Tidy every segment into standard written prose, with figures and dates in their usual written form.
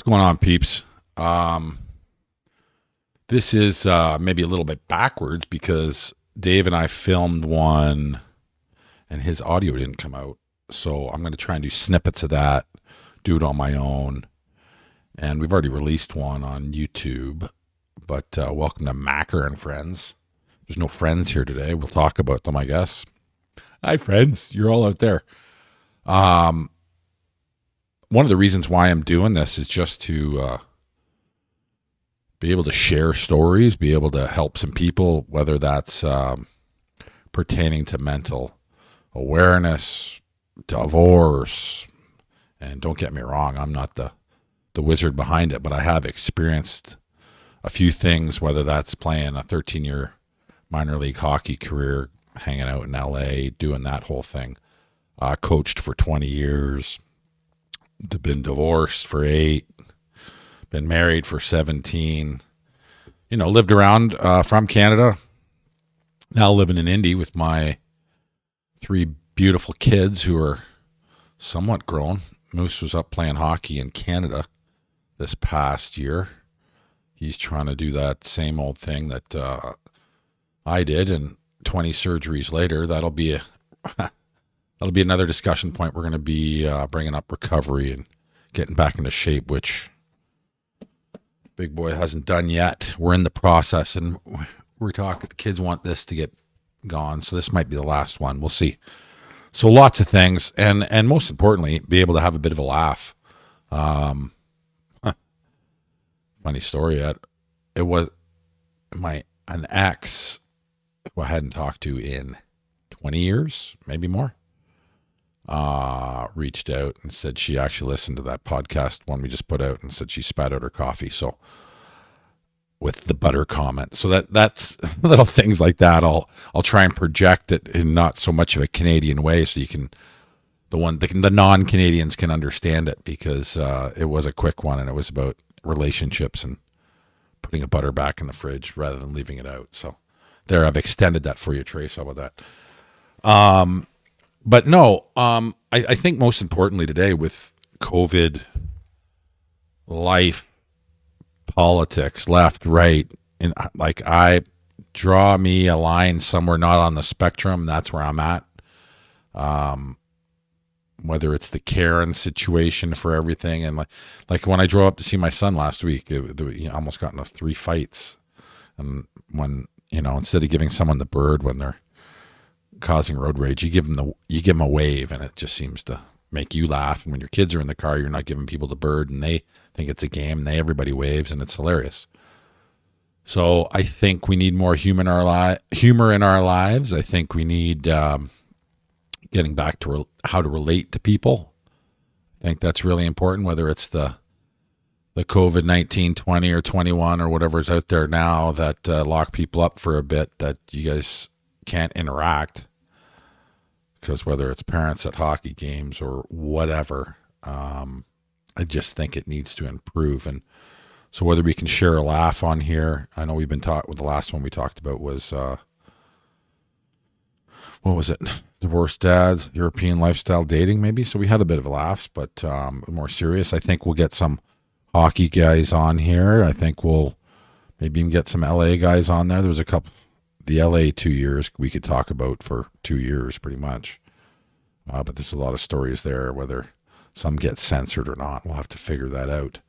going on, peeps? Um, this is maybe a little bit backwards because Dave and I filmed one and his audio didn't come out. So I'm going to try and do snippets of that, do it on my own. And we've already released one on YouTube. But welcome to Macker and Friends. There's no friends here today. We'll talk about them, I guess. Hi, friends. You're all out there. Um, One of the reasons why I'm doing this is just to be able to share stories, be able to help some people, whether that's pertaining to mental awareness, divorce. And don't get me wrong, I'm not the wizard behind it, but I have experienced a few things, whether that's playing a 13-year minor league hockey career, hanging out in LA, doing that whole thing. Coached for 20 years, been divorced for 8, been married for 17, lived around from Canada, now living in Indy with my 3 beautiful kids who are somewhat grown. Moose was up playing hockey in Canada this past year. He's trying to do that same old thing that I did, and 20 surgeries later, that'll be another discussion point. We're going to be bringing up recovery and getting back into shape, which big boy hasn't done yet. We're in the process, and we're talking. The kids want this to get gone, so this might be the last one. We'll see. So lots of things, and most importantly, be able to have a bit of a laugh. Funny story. It was an ex who I hadn't talked to in 20 years, maybe more. Reached out and said she actually listened to that podcast one we just put out and said she spat out her coffee. So with the butter comment. So that's little things like that. I'll try and project it in not so much of a Canadian way, so you can the non-Canadians can understand it, because it was a quick one and it was about relationships and putting a butter back in the fridge rather than leaving it out. So there, I've extended that for you, Trace. How about that? But no, I think most importantly today with COVID, life, politics, left, right, and like I draw me a line somewhere not on the spectrum. That's where I'm at. Whether it's the Karen situation for everything, and like when I drove up to see my son last week, I almost got into 3 fights, and when instead of giving someone the bird when they're causing road rage, you give them a wave, and it just seems to make you laugh. And when your kids are in the car, you're not giving people the bird, and they think it's a game, and everybody waves, and it's hilarious. So I think we need more humor in our lives. I think we need getting back to how to relate to people. I think that's really important, whether it's the COVID-19 20 or 21 or whatever's out there now that lock people up for a bit, that you guys can't interact, because whether it's parents at hockey games or whatever, I just think it needs to improve. And so whether we can share a laugh on here, I know we've been the last one we talked about was what was it? Divorced dads, European lifestyle dating, maybe. So we had a bit of a laugh, but more serious. I think we'll get some hockey guys on here. I think we'll maybe even get some LA guys on there. There was a couple, the LA 2 years we could talk about for 2 years pretty much. But there's a lot of stories there, whether some get censored or not. We'll have to figure that out.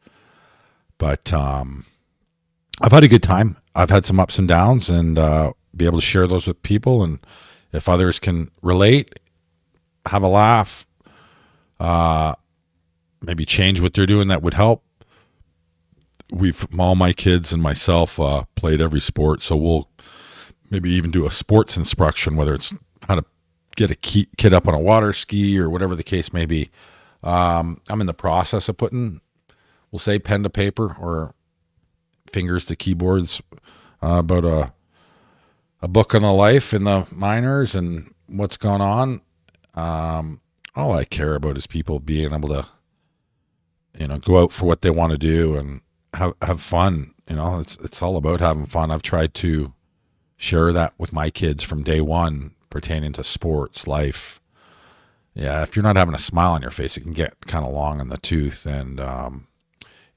But I've had a good time. I've had some ups and downs, and be able to share those with people. And if others can relate, have a laugh, maybe change what they're doing, that would help. All my kids and myself played every sport, so we'll maybe even do a sports instruction, whether it's how to get a kid up on a water ski or whatever the case may be. I'm in the process of putting, we'll say, pen to paper or fingers to keyboards about a book on the life in the minors and what's going on. All I care about is people being able to, go out for what they want to do and have fun. It's all about having fun. I've tried to share that with my kids from day one, pertaining to sports, life. Yeah, if you're not having a smile on your face, it can get kind of long in the tooth. And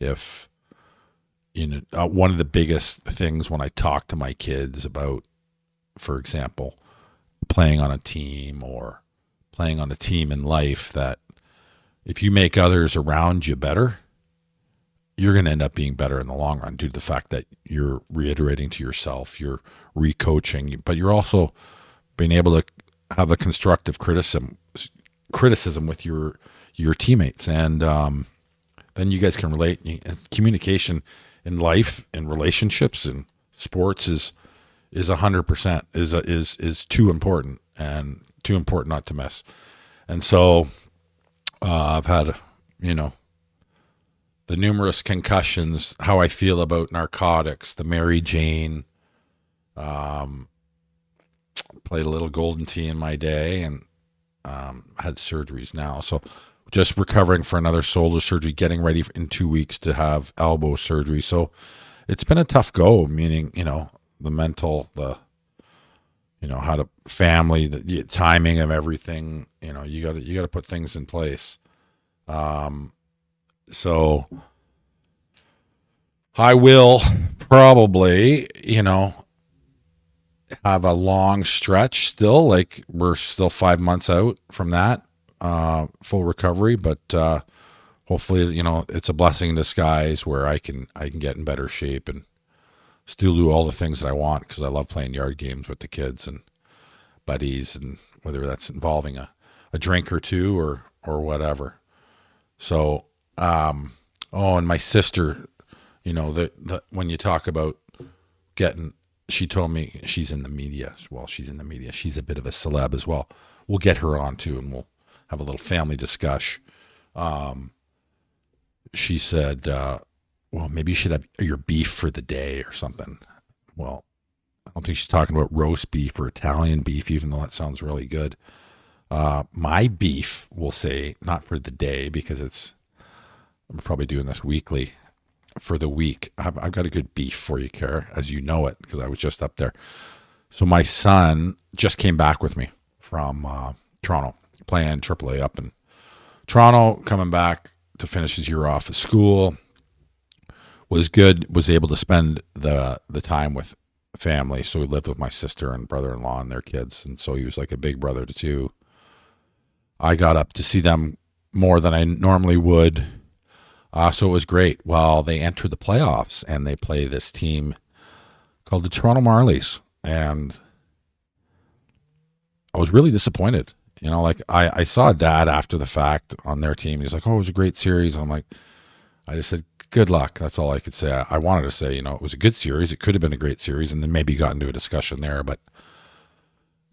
if, one of the biggest things when I talk to my kids about, for example, playing on a team or playing on a team in life, that if you make others around you better, you're going to end up being better in the long run due to the fact that you're reiterating to yourself, you're recoaching, but you're also being able to have a constructive criticism with your teammates, and then you guys can relate. Communication in life, in relationships, in sports is 100% is too important, and too important not to miss. And so I've had, the numerous concussions, how I feel about narcotics, the Mary Jane, played a little golden tea in my day, and had surgeries now. So just recovering for another shoulder surgery, getting ready in 2 weeks to have elbow surgery. So it's been a tough go, meaning, the mental, how to family, the timing of everything, you got to put things in place. So I will probably, have a long stretch still. Like, we're still 5 months out from that full recovery, but hopefully, it's a blessing in disguise where I can get in better shape and still do all the things that I want, because I love playing yard games with the kids and buddies, and whether that's involving a drink or two or whatever. So, and my sister, when you talk about getting, she told me she's in the media. Well, she's in the media. She's a bit of a celeb as well. We'll get her on too, and we'll have a little family discussion. She said, well, maybe you should have your beef for the day or something. Well, I don't think she's talking about roast beef or Italian beef, even though that sounds really good. My beef, we'll say, not for the day, because I'm probably doing this weekly. For the week, I've got a good beef for you, Kara, as you know it, because I was just up there. So my son just came back with me from Toronto, playing AAA up in Toronto, coming back to finish his year off of school. Was good, was able to spend the time with family. So he lived with my sister and brother-in-law and their kids, and so he was like a big brother to two. I got up to see them more than I normally would. So it was great. Well, they entered the playoffs, and they play this team called the Toronto Marlies. And I was really disappointed. I saw Dad after the fact on their team. He's like, oh, it was a great series. And I'm like, I just said, good luck. That's all I could say. I wanted to say, it was a good series. It could have been a great series, and then maybe got into a discussion there. But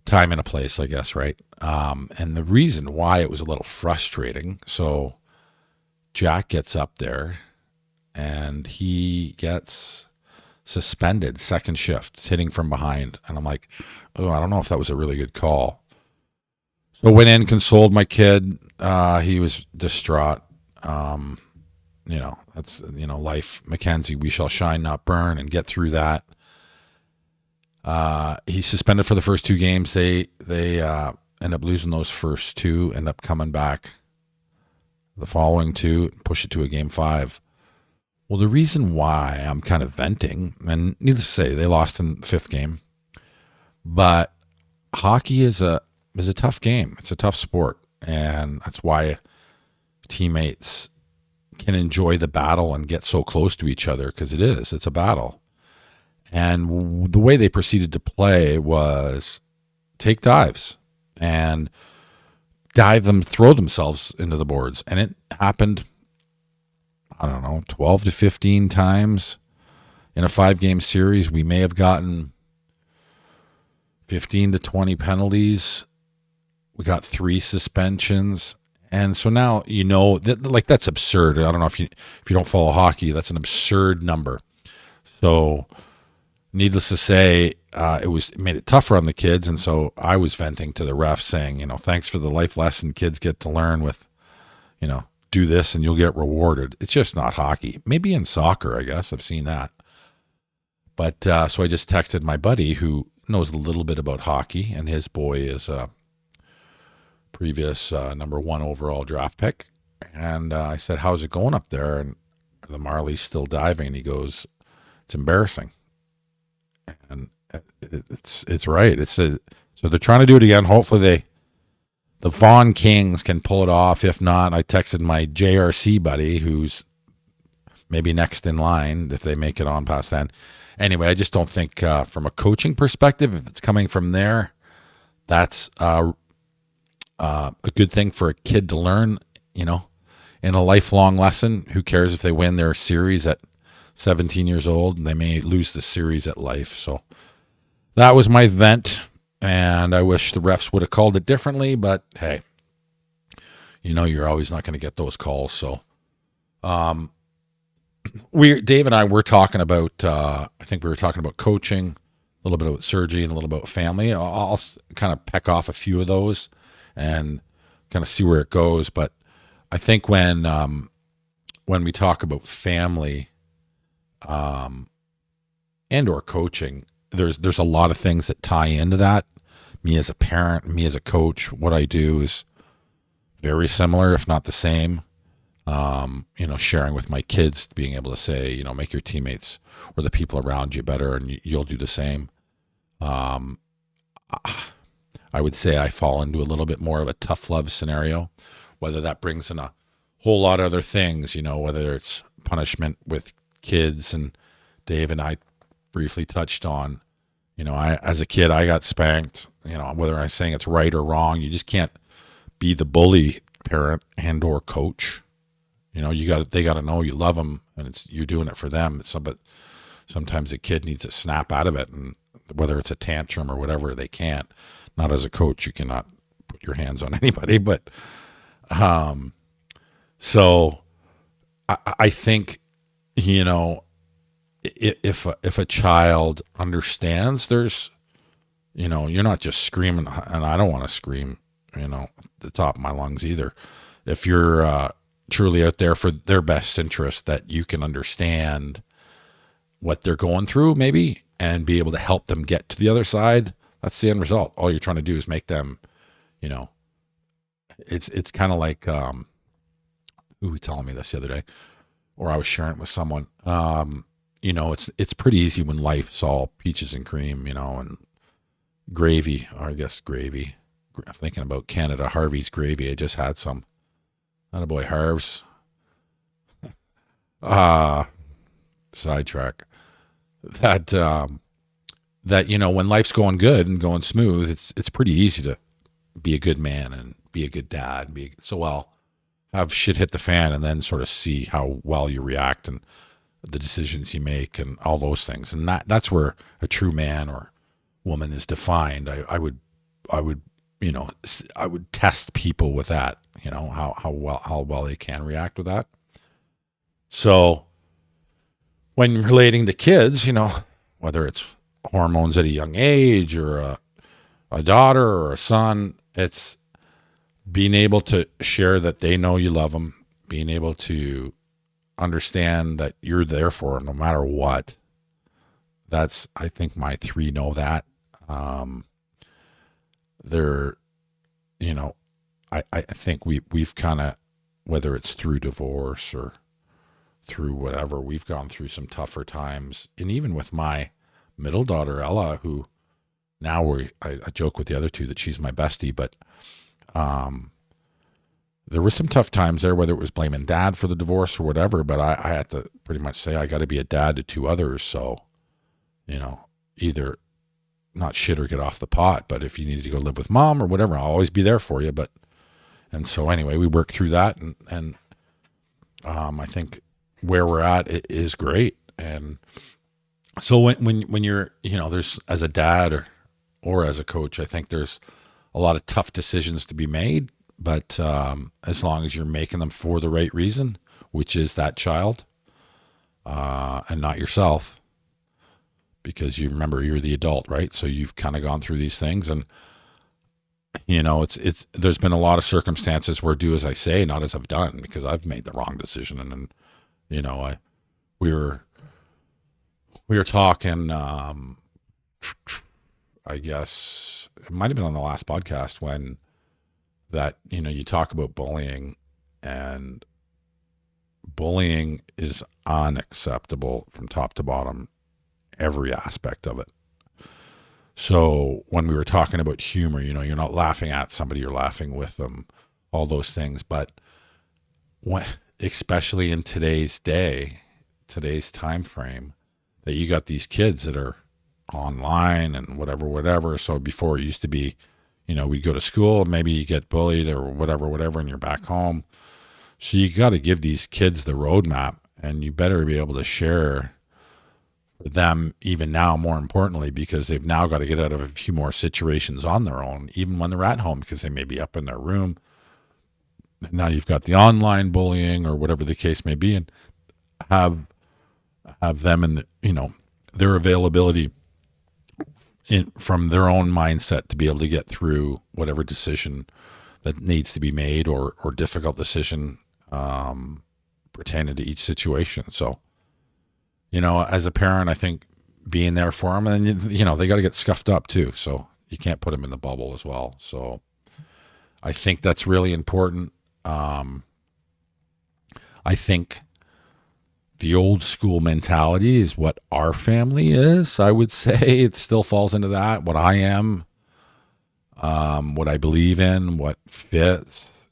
time and a place, I guess, right? And the reason why it was a little frustrating, so Jack gets up there and he gets suspended second shift, hitting from behind. And I'm like, oh, I don't know if that was a really good call. So went in, consoled my kid. He was distraught. That's, life. Mackenzie, we shall shine, not burn, and get through that. He's suspended for the first 2 games. They end up losing those first 2, end up coming back the following 2, push it to a game 5. Well, the reason why I'm kind of venting, and needless to say, they lost in the 5th game, but hockey is a tough game. It's a tough sport, and that's why teammates can enjoy the battle and get so close to each other, because it's a battle. And the way they proceeded to play was take dives and throw themselves into the boards. And it happened, I don't know, 12 to 15 times in a 5-game series. We may have gotten 15 to 20 penalties. We got 3 suspensions. And so now, that's absurd. I don't know if you don't follow hockey, that's an absurd number. So needless to say, it made it tougher on the kids. And so I was venting to the ref saying, thanks for the life lesson kids get to learn with, do this and you'll get rewarded. It's just not hockey. Maybe in soccer, I guess. I've seen that. But so I just texted my buddy who knows a little bit about hockey, and his boy is a previous number 1 overall draft pick. And I said, how's it going up there? And the Marley's still diving. And he goes, it's embarrassing. And it's right. So they're trying to do it again. Hopefully the Vaughn Kings can pull it off. If not, I texted my JRC buddy, who's maybe next in line if they make it on past then. Anyway, I just don't think from a coaching perspective, if it's coming from there, that's a good thing for a kid to learn, in a lifelong lesson. Who cares if they win their series at 17 years old? They may lose the series at life. So that was my vent, and I wish the refs would have called it differently, but hey, you're always not going to get those calls. So Dave and I were talking about, I think we were talking about coaching, a little bit about surgery, and a little about family. I'll kind of peck off a few of those and kind of see where it goes. But I think when we talk about family and or coaching, there's a lot of things that tie into that. Me as a parent, me as a coach, what I do is very similar, if not the same. Sharing with my kids, being able to say, make your teammates or the people around you better, and you'll do the same. I would say I fall into a little bit more of a tough love scenario, whether that brings in a whole lot of other things, whether it's punishment with kids. And Dave and I briefly touched on, as a kid, I got spanked, whether I'm saying it's right or wrong, you just can't be the bully parent and or coach. They got to know you love them, and you're doing it for them. But sometimes a kid needs to snap out of it, and whether it's a tantrum or whatever, they can't. Not as a coach, you cannot put your hands on anybody. But so I think if a child understands, there's you're not just screaming, and I don't want to scream at the top of my lungs either. If you're truly out there for their best interest, that you can understand what they're going through maybe and be able to help them get to the other side, that's the end result. All you're trying to do is make them, it's kind of like, who was telling me this the other day, or I was sharing it with someone. It's pretty easy when life's all peaches and cream, and gravy, or I guess gravy. I'm thinking about Canada Harvey's gravy. I just had some. Attaboy Harv's. Sidetrack. That when life's going good and going smooth, it's pretty easy to be a good man and be a good dad. Have shit hit the fan and then sort of see how well you react and the decisions you make and all those things. And that's where a true man or woman is defined. I would test people with that, how well they can react with that. So when relating to kids, whether it's hormones at a young age or a daughter or a son, it's being able to share that they know you love them, being able to understand that you're there for them no matter what. That's, I think my 3 know that. They're, I think we've kind of, whether it's through divorce or through whatever, we've gone through some tougher times. And even with my middle daughter, Ella, who now I joke with the other 2 that she's my bestie, but there were some tough times there, whether it was blaming dad for the divorce or whatever, but I had to pretty much say I got to be a dad to 2 others. So, either not shit or get off the pot, but if you need to go live with mom or whatever, I'll always be there for you. And so anyway, we worked through that, and I think where we're at is great. And so when you're, there's, as a dad or as a coach, I think there's a lot of tough decisions to be made, but as long as you're making them for the right reason, which is that child, and not yourself, because you remember you're the adult, right? So you've kind of gone through these things, and there's been a lot of circumstances where do as I say, not as I've done, because I've made the wrong decision. And we were talking, I guess it might've been on the last podcast when that, you talk about bullying and bullying is unacceptable from top to bottom, every aspect of it. So when we were talking about humor, you're not laughing at somebody, you're laughing with them, all those things. But when, especially in today's day, today's time frame, that you got these kids that are online and whatever. So before it used to be, we'd go to school, maybe you get bullied or whatever, and you're back home. So you got to give these kids the roadmap, and you better be able to share for them even now, more importantly, because they've now got to get out of a few more situations on their own, even when they're at home, because they may be up in their room. And now you've got the online bullying or whatever the case may be, and have them in their availability from their own mindset to be able to get through whatever decision that needs to be made or difficult decision pertaining to each situation. So, as a parent, I think being there for them, and they got to get scuffed up too. So you can't put them in the bubble as well. So I think that's really important. I think the old school mentality is what our family is. I would say it still falls into that. What I am, what I believe in, what fits.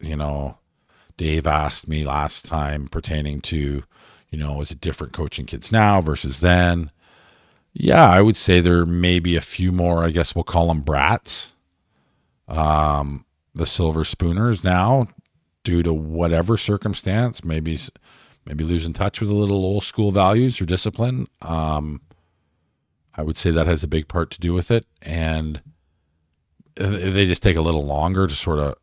Dave asked me last time pertaining to, is it different coaching kids now versus then? Yeah, I would say there may be a few more, I guess we'll call them brats, the silver spooners now, due to whatever circumstance, maybe losing touch with a little old school values or discipline. I would say that has a big part to do with it. And they just take a little longer to sort of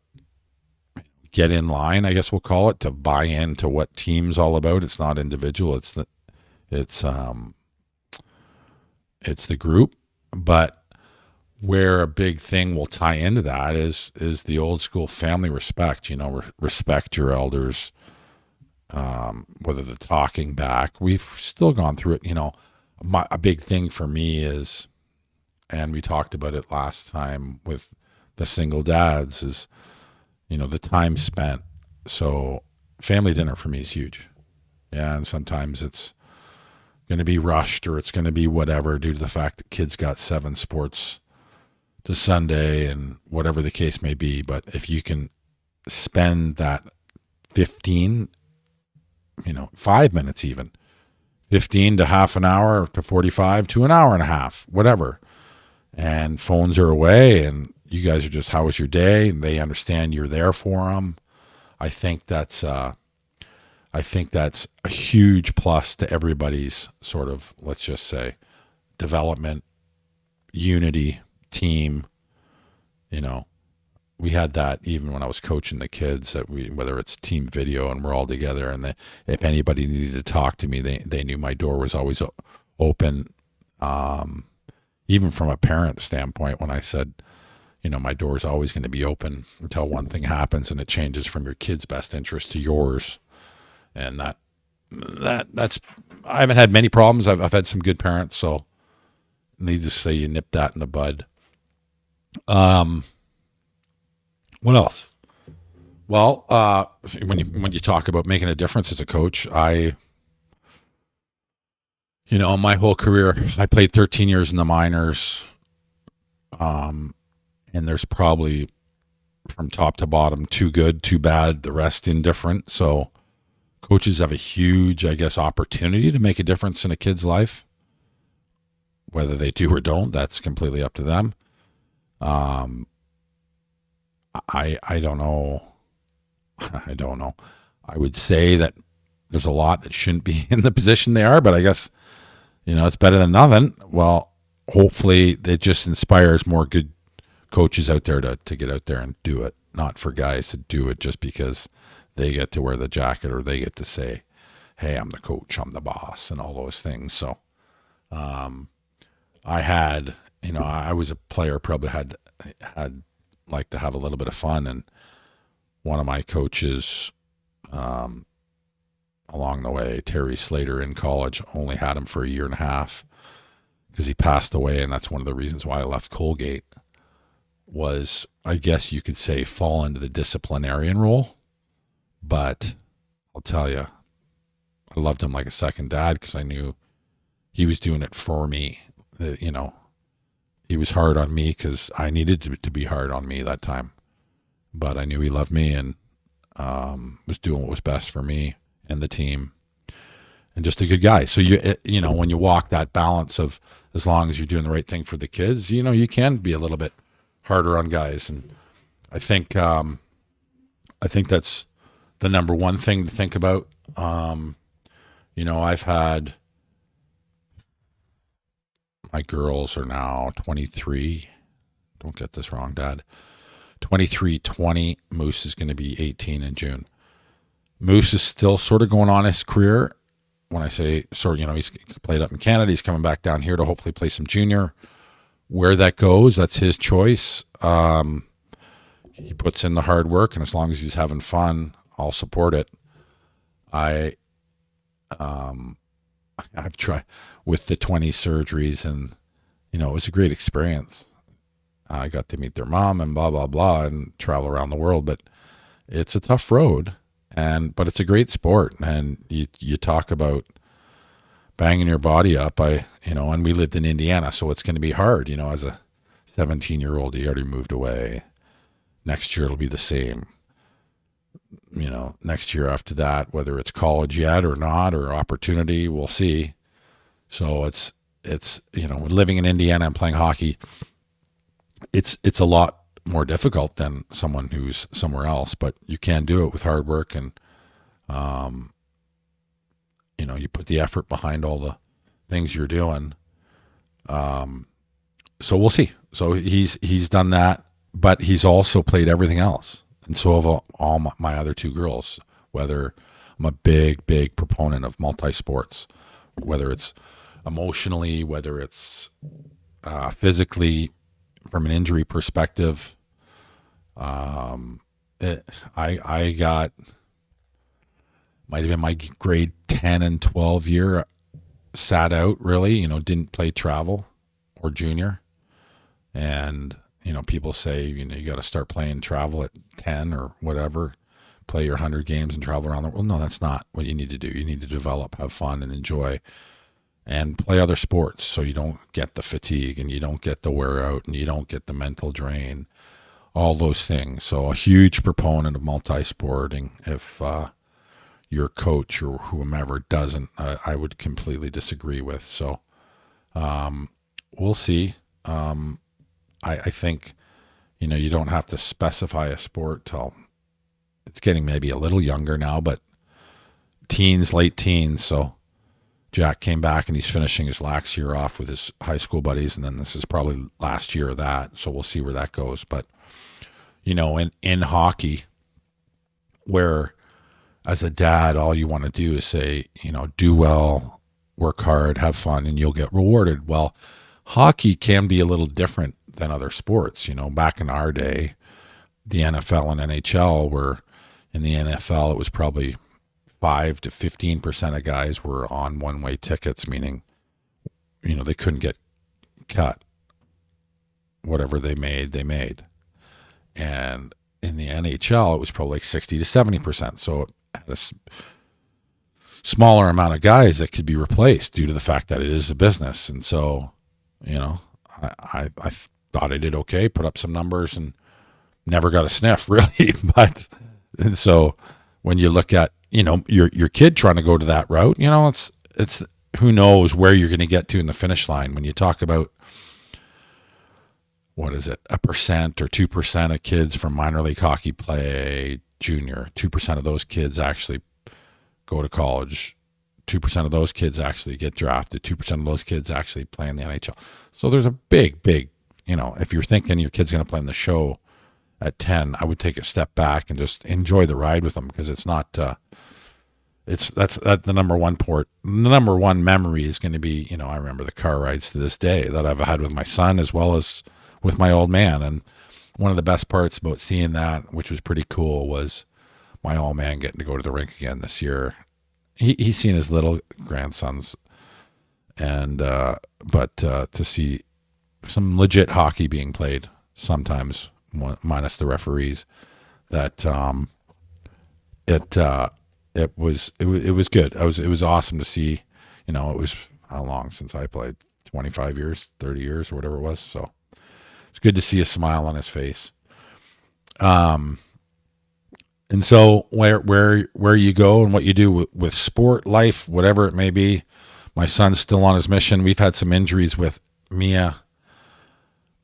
get in line, I guess we'll call it, to buy into what team's all about. It's not individual. It's the group. But where a big thing will tie into that is the old school family respect. Respect your elders. Whether the talking back, we've still gone through it. A big thing for me is, and we talked about it last time with the single dads, is the time spent. So family dinner for me is huge. Yeah, and sometimes it's going to be rushed or it's going to be whatever due to the fact that kids got 7 sports to Sunday and whatever the case may be. But if you can spend that 15, 5 minutes even, 15 to half an hour to 45 to an hour and a half, whatever, and phones are away and you guys are just, how was your day? And they understand you're there for them. I think that's a huge plus to everybody's sort of, let's just say, development, unity, team. We had that even when I was coaching the kids, that whether it's team video and we're all together, and if anybody needed to talk to me, they knew my door was always open. Even from a parent standpoint, when I said, my door is always going to be open until one thing happens and it changes from your kid's best interest to yours. And that's, I haven't had many problems. I've had some good parents. So needless to say, you nip that in the bud. What else? Well, when you talk about making a difference as a coach, my whole career, I played 13 years in the minors. And there's probably from top to bottom, 2 good, 2 bad, the rest indifferent. So coaches have a huge, I guess, opportunity to make a difference in a kid's life. Whether they do or don't, that's completely up to them. I don't know. I don't know. I would say that there's a lot that shouldn't be in the position they are, but I guess, it's better than nothing. Well, hopefully it just inspires more good coaches out there to get out there and do it, not for guys to do it just because they get to wear the jacket or they get to say, hey, I'm the coach, I'm the boss, and all those things. So I had, I was a player, probably had like to have a little bit of fun, and one of my coaches along the way, Terry Slater in college, only had him for a year and a half because he passed away, and that's one of the reasons why I left Colgate. Was, I guess you could say, fall into the disciplinarian role. But I'll tell you, I loved him like a second dad because I knew he was doing it for me. You know, he was hard on me because I needed to be hard on me that time. But I knew he loved me and was doing what was best for me and the team, and just a good guy. So you know, when you walk that balance of as long as you're doing the right thing for the kids, you know, you can be a little bit harder on guys. And I think that's the number one thing to think about. You know, I've had my girls are now 23. Don't get this wrong, Dad. 23, 20. Moose is going to be 18 in June. Moose is still sort of going on his career. When I say sort of, you know, he's played up in Canada. He's coming back down here to hopefully play some junior. Where that goes, that's his choice. He puts in the hard work, and as long as he's having fun, I'll support it. I've tried with the 20 surgeries, and you know, it was a great experience. I got to meet their mom and blah blah blah, and travel around the world. But it's a tough road, but it's a great sport. And you talk about banging your body up. And we lived in Indiana, so it's going to be hard. You know, as a 17-year-old, he already moved away. Next year it'll be the same. You know, next year after that, whether it's college yet or not, or opportunity, we'll see. So it's you know, living in Indiana and playing hockey, it's a lot more difficult than someone who's somewhere else, but you can do it with hard work, and you know, you put the effort behind all the things you're doing. So we'll see. So he's done that, but he's also played everything else. And so have all my other two girls, whether I'm a big proponent of multi-sports, whether it's emotionally, whether it's physically, from an injury perspective. I got, might have been my grade 10 and 12 year, sat out really, you know, didn't play travel or junior. And you know, people say, you know, you got to start playing travel at 10 or whatever, play your 100 games and travel around the world. No, that's not what you need to do. You need to develop, have fun, and enjoy, and play other sports so you don't get the fatigue, and you don't get the wear out, and you don't get the mental drain, all those things. So a huge proponent of multi-sporting. If your coach or whomever doesn't, I would completely disagree with. So we'll see. I think, you know, you don't have to specify a sport till it's getting maybe a little younger now, but teens, late teens. So Jack came back and he's finishing his last year off with his high school buddies, and then this is probably last year of that. So we'll see where that goes. But, you know, in hockey, where as a dad, all you want to do is say, you know, do well, work hard, have fun, and you'll get rewarded. Well, hockey can be a little different than other sports. You know, back in our day, the NFL and NHL were, in the NFL, it was probably 5 to 15% of guys were on one-way tickets, meaning, you know, they couldn't get cut. Whatever they made. And in the NHL, it was probably like 60 to 70%. So it had a smaller amount of guys that could be replaced due to the fact that it is a business. And so, you know, I thought I did okay, put up some numbers, and never got a sniff really. But, and so when you look at, you know, your kid trying to go to that route, you know, it's who knows where you're going to get to in the finish line. When you talk about, what is it, 1% or 2% of kids from minor league hockey play junior, 2% of those kids actually go to college, 2% of those kids actually get drafted, 2% of those kids actually play in the NHL. So there's a big, you know, if you're thinking your kid's going to play in the show at 10, I would take a step back and just enjoy the ride with them, because it's not, that's the number one port. The number one memory is going to be, you know, I remember the car rides to this day that I've had with my son as well as with my old man. And one of the best parts about seeing that, which was pretty cool, was my old man getting to go to the rink again this year. He's seen his little grandsons, and but to see some legit hockey being played sometimes, minus the referees, that it was good. It was awesome to see. It was how long since I played? 25 years, 30 years, or whatever it was. So it's good to see a smile on his face. Um, and so where you go and what you do with sport, life, whatever it may be. My son's still on his mission. We've had some injuries with Mia.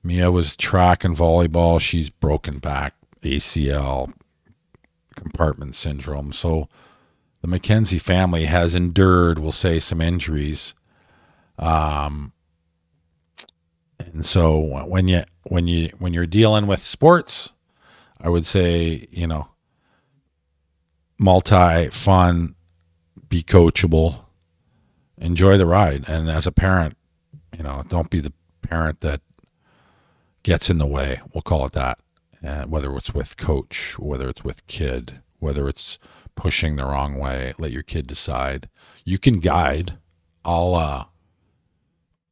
Mia was track and volleyball. She's broken back, ACL, compartment syndrome. So the McKenzie family has endured, we'll say, some injuries. Um, and so when you're dealing with sports, I would say, multi fun, be coachable, enjoy the ride. And as a parent, don't be the parent that gets in the way. We'll call it that. And whether it's with coach, whether it's with kid, whether it's pushing the wrong way, let your kid decide. You can guide. I'll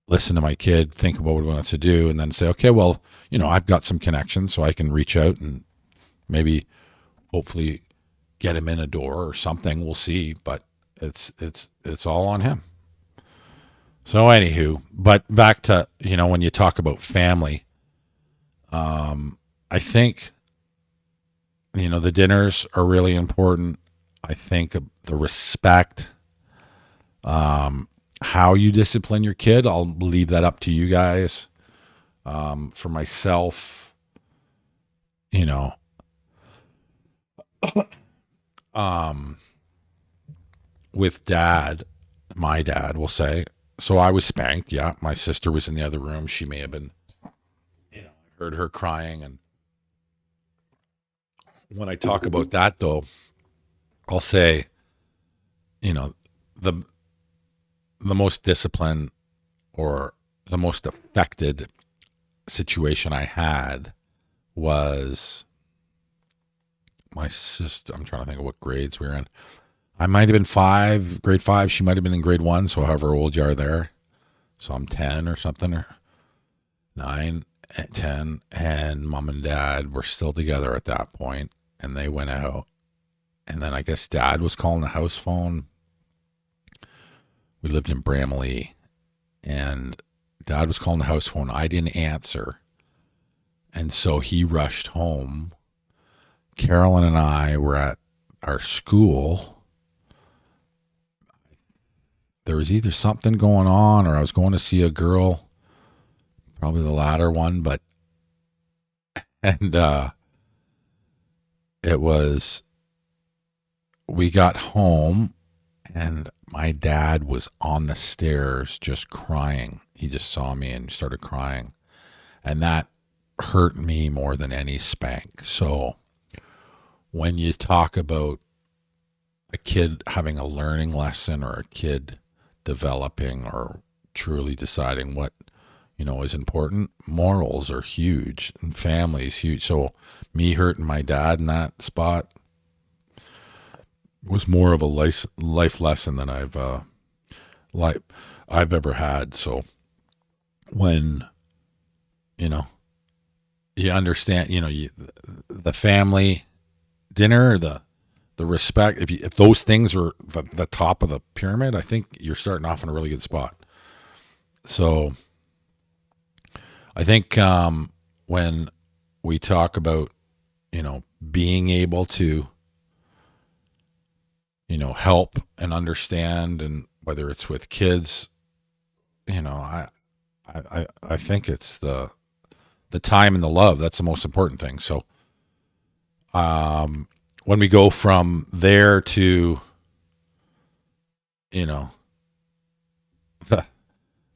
listen to my kid, think about what he wants to do, and then say, okay, well, I've got some connections, so I can reach out and maybe, hopefully, get him in a door or something. We'll see, but it's all on him. So, anywho, but back to when you talk about family, I think the dinners are really important. I think the respect, how you discipline your kid, I'll leave that up to you guys. For myself, you know, um, with dad, my dad will say, so I was spanked. Yeah. My sister was in the other room. She may have been, I heard her crying. And when I talk about that though, I'll say, you know, the, the most disciplined or the most affected situation I had was my sister. I'm trying to think of what grades we were in. I might have been grade five. She might have been in grade one. So however old you are there. So I'm 10 or something, or 9, 10. And mom and dad were still together at that point, and they went out. And then I guess dad was calling the house phone. We lived in Bramalea, and dad was calling the house phone. I didn't answer. And so he rushed home. Carolyn and I were at our school. There was either something going on or I was going to see a girl, probably the latter one, and we got home and my dad was on the stairs just crying. He just saw me and started crying. And that hurt me more than any spank. So when you talk about a kid having a learning lesson or a kid developing or truly deciding what, is important, morals are huge and family is huge. So me hurting my dad in that spot was more of a life lesson than I've ever had. So when, you understand, the family dinner, the respect, if those things are the top of the pyramid, I think you're starting off in a really good spot. So I think when we talk about, being able to, help and understand, and whether it's with kids, I think it's the time and the love. That's the most important thing. So when we go from there to, the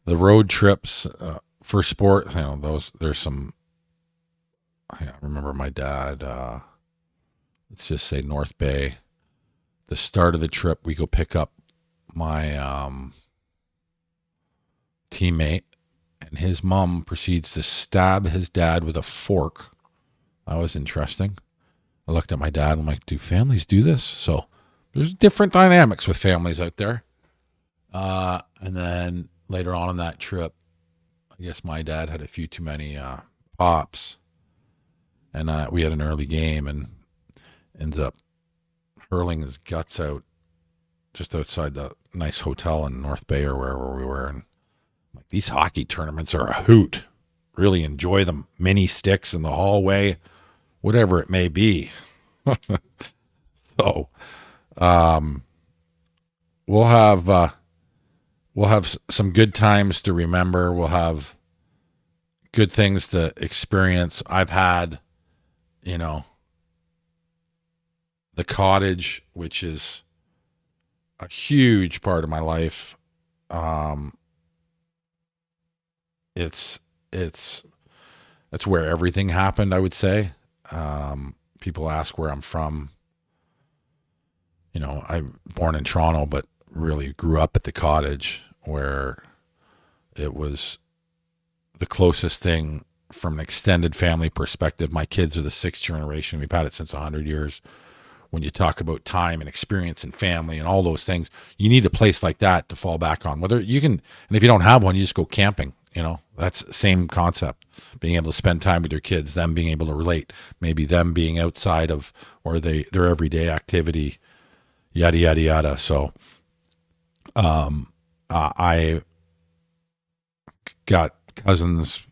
road trips for sport, there's some. I remember my dad. Let's just say North Bay. The start of the trip, we go pick up my teammate, and his mom proceeds to stab his dad with a fork. That was interesting. I looked at my dad. I'm like, do families do this? So there's different dynamics with families out there. And then later on in that trip, I guess my dad had a few too many pops, and we had an early game and ends up hurling his guts out just outside the nice hotel in North Bay or wherever we were. And like, these hockey tournaments are a hoot. Really enjoy them. Mini sticks in the hallway, whatever it may be. So we'll have some good times to remember. We'll have good things to experience. I've had, you know, the cottage, which is a huge part of my life. It's that's where everything happened, I would say. People ask where I'm from. I'm born in Toronto, but really grew up at the cottage, where it was the closest thing from an extended family perspective. My kids are the sixth generation. We've had it since 100 years. When you talk about time and experience and family and all those things, you need a place like that to fall back on. Whether you can, and if you don't have one, you just go camping. That's the same concept. Being able to spend time with your kids, them being able to relate, maybe them being outside of or their everyday activity, yada yada yada. So, I got cousins,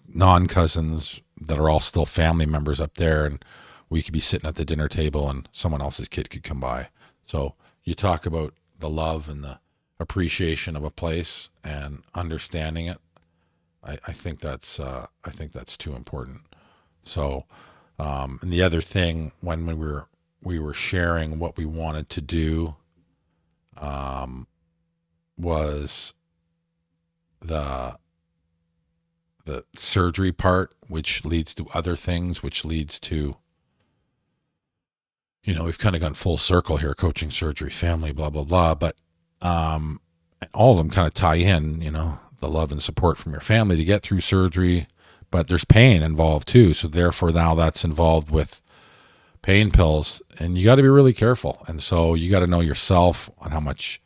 non-cousins that are all still family members up there, and we could be sitting at the dinner table and someone else's kid could come by. So you talk about the love and the appreciation of a place and understanding it. I think that's too important. So, and the other thing, when we were sharing what we wanted to do, was the surgery part, which leads to other things, which leads to, we've kind of gone full circle here, coaching, surgery, family, blah, blah, blah. But all of them kind of tie in, the love and support from your family to get through surgery. But there's pain involved too. So therefore now that's involved with pain pills. And you got to be really careful. And so you got to know yourself on how much,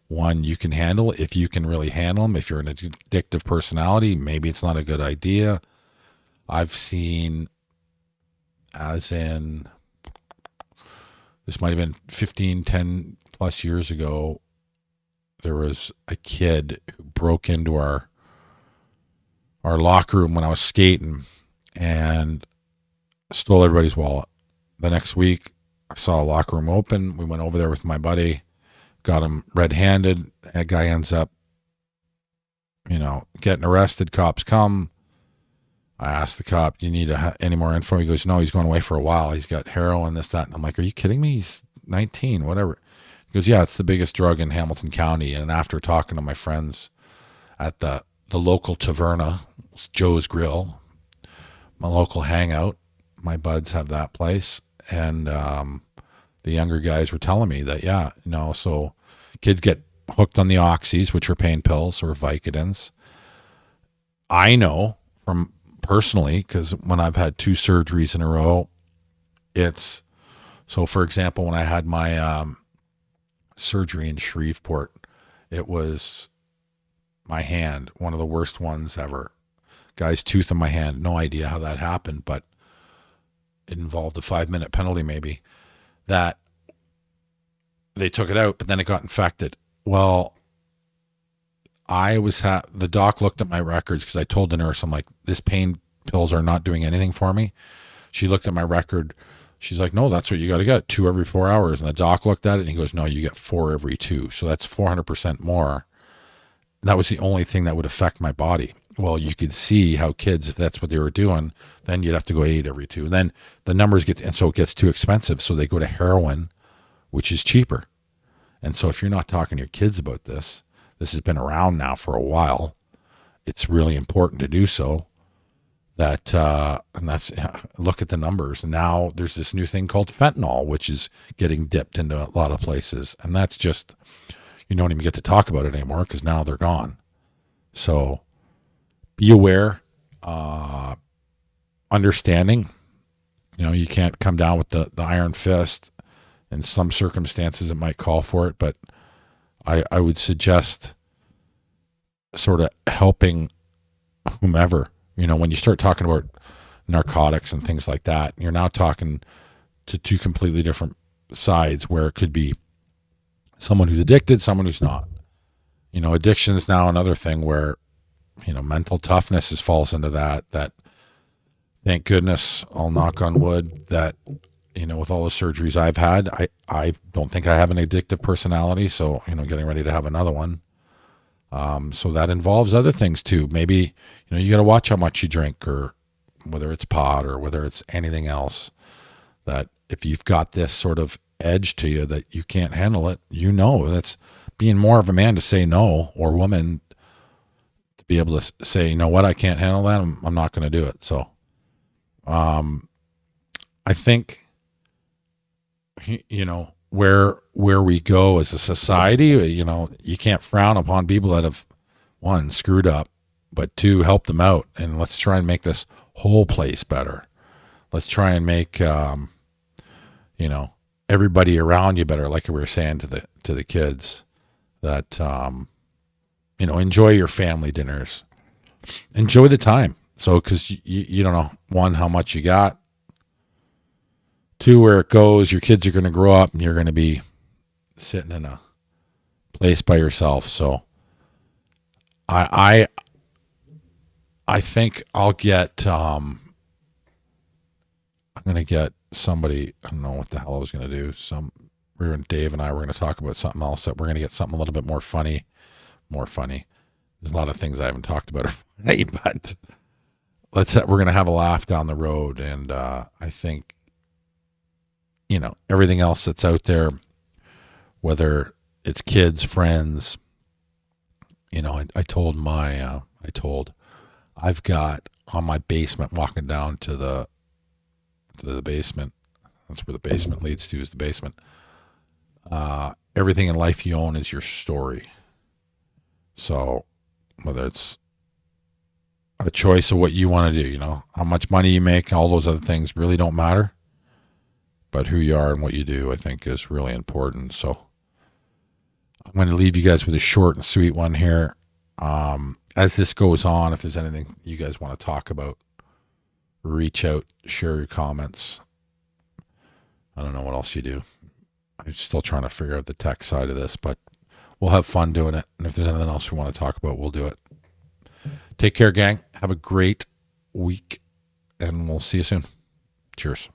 one, you can handle, if you can really handle them. If you're an addictive personality, maybe it's not a good idea. I've seen, this might have been 10 plus years ago, there was a kid who broke into our locker room when I was skating and stole everybody's wallet. The next week, I saw a locker room open. We went over there with my buddy, got him red-handed. That guy ends up, getting arrested. Cops come. I asked the cop, do you need any more info? He goes, no, he's going away for a while. He's got heroin, this, that. And I'm like, are you kidding me? He's 19, whatever. He goes, yeah, it's the biggest drug in Hamilton County. And after talking to my friends at the local taverna, Joe's Grill, my local hangout, my buds have that place. And the younger guys were telling me that, so kids get hooked on the oxys, which are pain pills, or Vicodins. I know from personally, because when I've had 2 surgeries in a row, so for example, when I had my surgery in Shreveport, it was my hand, one of the worst ones ever. Guy's tooth in my hand, no idea how that happened, but it involved a 5-minute penalty maybe, that they took it out, but then it got infected. Well, the doc looked at my records, because I told the nurse, I'm like, this pain pills are not doing anything for me. She looked at my record. She's like, no, that's what you got to get, 2 every 4 hours. And the doc looked at it and he goes, no, you get 4 every 2. So that's 400% more. That was the only thing that would affect my body. Well, you could see how kids, if that's what they were doing, then you'd have to go 8 every 2. Then the numbers and so it gets too expensive. So they go to heroin, which is cheaper. And so if you're not talking to your kids about this has been around now for a while. It's really important to do so. And that's, look at the numbers. And now there's this new thing called fentanyl, which is getting dipped into a lot of places. And that's just, you don't even get to talk about it anymore because now they're gone. So be aware, understanding, you can't come down with the iron fist. In some circumstances, it might call for it, but I would suggest sort of helping whomever. When you start talking about narcotics and things like that, you're now talking to 2 completely different sides, where it could be someone who's addicted, someone who's not. Addiction is now another thing where, mental toughness falls into that thank goodness, I'll knock on wood, that, with all the surgeries I've had, I don't think I have an addictive personality. So, getting ready to have another one. So that involves other things too. Maybe, you got to watch how much you drink, or whether it's pot or whether it's anything else, that if you've got this sort of edge to you that you can't handle it, that's being more of a man to say no, or woman to be able to say, you know what, I can't handle that. I'm not going to do it. So, I think, where we go as a society, you can't frown upon people that have, one, screwed up, but two, help them out. And let's try and make this whole place better. Let's try and make, everybody around you better. Like we were saying to the kids, that, enjoy your family dinners, enjoy the time. So, cause you don't know, one, how much you got, two, where it goes. Your kids are going to grow up and you're going to be sitting in a place by yourself. So I think I'll get, I'm going to get somebody, I don't know what the hell I was going to do. Dave and I were going to talk about something else, that we're going to get something a little bit more funny. There's a lot of things I haven't talked about are funny, but we're going to have a laugh down the road. And, I think, everything else that's out there, whether it's kids, friends, I've got on my basement, walking down to the basement. That's where the basement leads to, is the basement. Everything in life you own is your story. So whether it's a choice of what you want to do, how much money you make, all those other things really don't matter. But who you are and what you do, I think, is really important. So I'm going to leave you guys with a short and sweet one here. As this goes on, if there's anything you guys want to talk about, reach out, share your comments. I don't know what else you do. I'm still trying to figure out the tech side of this, but we'll have fun doing it. And if there's anything else we want to talk about, we'll do it. Take care, gang. Have a great week, and we'll see you soon. Cheers.